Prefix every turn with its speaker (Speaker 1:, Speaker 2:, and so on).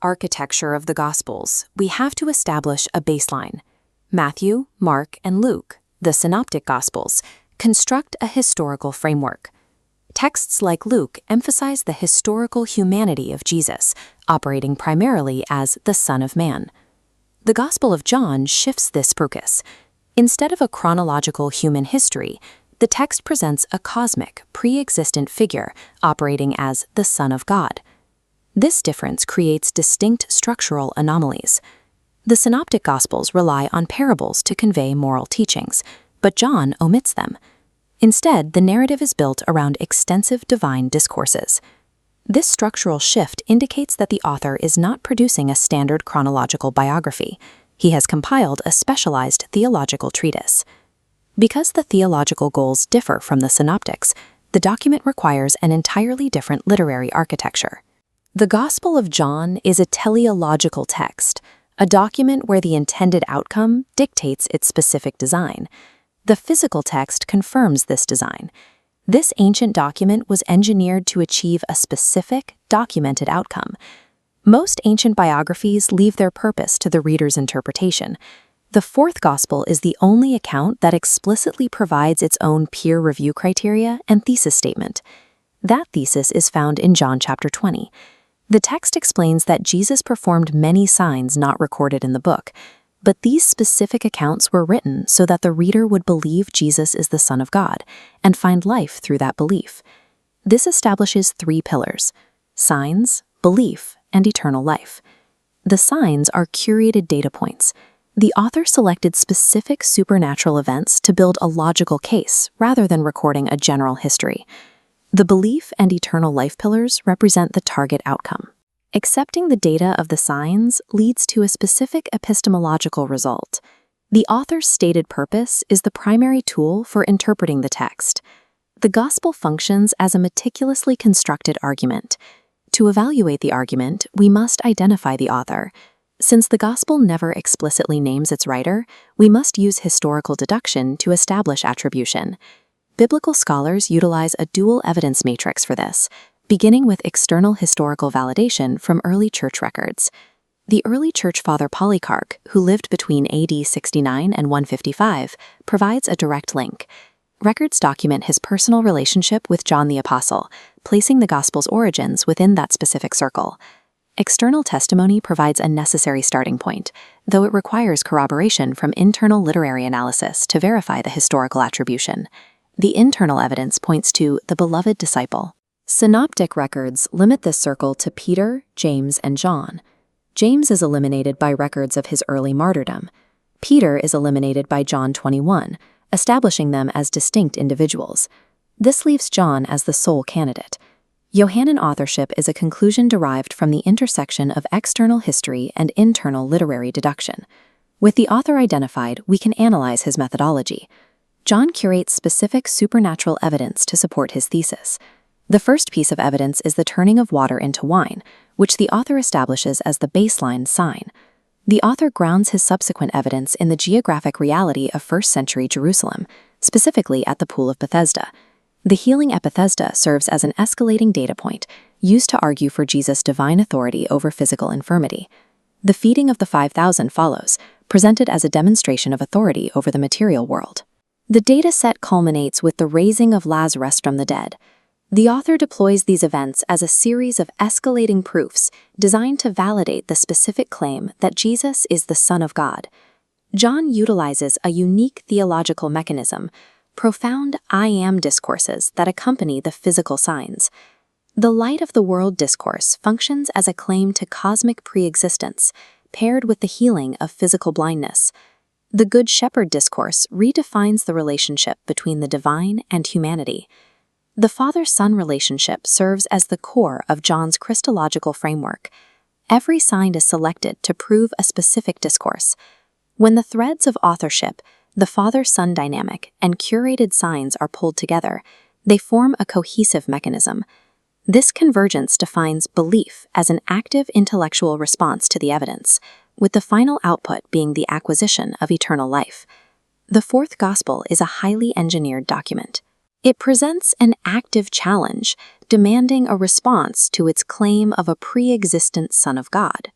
Speaker 1: architecture of the Gospels, we have to establish a baseline. Matthew, Mark, and Luke, the Synoptic Gospels, construct a historical framework. Texts like Luke emphasize the historical humanity of Jesus, operating primarily as the Son of Man. The Gospel of John shifts this focus. Instead of a chronological human history, the text presents a cosmic, pre-existent figure operating as the Son of God. This difference creates distinct structural anomalies. The Synoptic Gospels rely on parables to convey moral teachings, but John omits them. Instead, the narrative is built around extensive divine discourses. This structural shift indicates that the author is not producing a standard chronological biography. He has compiled a specialized theological treatise. Because the theological goals differ from the synoptics, the document requires an entirely different literary architecture. The Gospel of John is a teleological text, a document where the intended outcome dictates its specific design. The physical text confirms this design. This ancient document was engineered to achieve a specific, documented outcome. Most ancient biographies leave their purpose to the reader's interpretation. The fourth Gospel is the only account that explicitly provides its own peer review criteria and thesis statement. That thesis is found in John chapter 20. The text explains that Jesus performed many signs not recorded in the book, but these specific accounts were written so that the reader would believe Jesus is the Son of God and find life through that belief. This establishes three pillars: signs, belief, and eternal life. The signs are curated data points. The author selected specific supernatural events to build a logical case rather than recording a general history. The belief and eternal life pillars represent the target outcome. Accepting the data of the signs leads to a specific epistemological result. The author's stated purpose is the primary tool for interpreting the text. The Gospel functions as a meticulously constructed argument. To evaluate the argument, we must identify the author. Since the Gospel never explicitly names its writer, we must use historical deduction to establish attribution. Biblical scholars utilize a dual evidence matrix for this, beginning with external historical validation from early church records. The early church father Polycarp, who lived between AD 69 and 155, provides a direct link. Records document his personal relationship with John the Apostle, placing the Gospel's origins within that specific circle. External testimony provides a necessary starting point, though it requires corroboration from internal literary analysis to verify the historical attribution. The internal evidence points to the beloved disciple. Synoptic records limit this circle to Peter, James, and John. James is eliminated by records of his early martyrdom. Peter is eliminated by John 21, establishing them as distinct individuals. This leaves John as the sole candidate. Johannine authorship is a conclusion derived from the intersection of external history and internal literary deduction. With the author identified, we can analyze his methodology. John curates specific supernatural evidence to support his thesis. The first piece of evidence is the turning of water into wine, which the author establishes as the baseline sign. The author grounds his subsequent evidence in the geographic reality of first-century Jerusalem, specifically at the Pool of Bethesda. The healing at Bethesda serves as an escalating data point, used to argue for Jesus' divine authority over physical infirmity. The feeding of the 5,000 follows, presented as a demonstration of authority over the material world. The data set culminates with the raising of Lazarus from the dead. The author deploys these events as a series of escalating proofs designed to validate the specific claim that Jesus is the Son of God. John utilizes a unique theological mechanism, profound I am discourses that accompany the physical signs. The light of the world discourse functions as a claim to cosmic pre-existence, paired with the healing of physical blindness. The Good Shepherd discourse redefines the relationship between the divine and humanity. The father-son relationship serves as the core of John's Christological framework. Every sign is selected to prove a specific discourse. When the threads of authorship, the father-son dynamic, and curated signs are pulled together, they form a cohesive mechanism. This convergence defines belief as an active intellectual response to the evidence, with the final output being the acquisition of eternal life. The fourth Gospel is a highly engineered document. It presents an active challenge, demanding a response to its claim of a pre-existent Son of God.